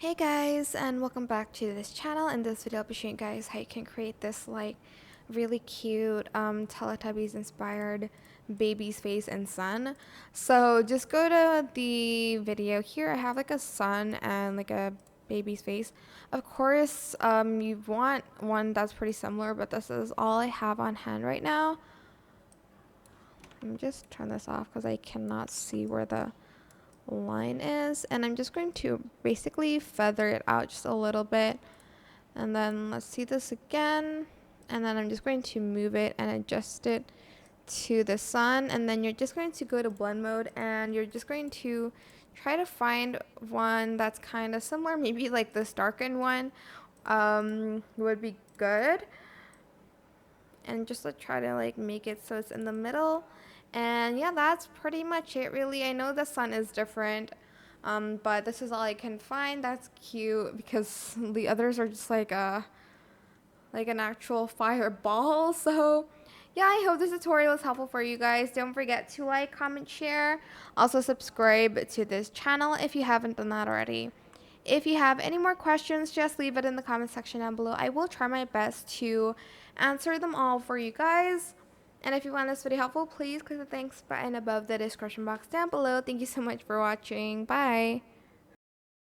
Hey guys, and welcome back to this channel. In this video I'll be showing you guys how you can create this like really cute Teletubbies inspired baby's face and sun. So just go to the video here. I have like a sun and like a baby's face. Of course you want one that's pretty similar, but this is all I have on hand right now. Let me just turn this off because I cannot see where the line is, and I'm just going to basically feather it out just a little bit, and then let's see this again, and then I'm just going to move it and adjust it to the sun, and then you're just going to go to blend mode and you're just going to try to find one that's kind of similar, maybe like this darkened one would be good, and just to try to like make it so it's in the middle. And yeah, that's pretty much it really. I know the sun is different, but this is all I can find that's cute because the others are just like an actual fireball. So yeah, I hope this tutorial was helpful for you guys. Don't forget to like, comment, share. Also subscribe to this channel if you haven't done that already. If you have any more questions, just leave it in the comment section down below. I will try my best to answer them all for you guys. And if you found this video helpful, please click the thanks button above the description box down below. Thank you so much for watching. Bye.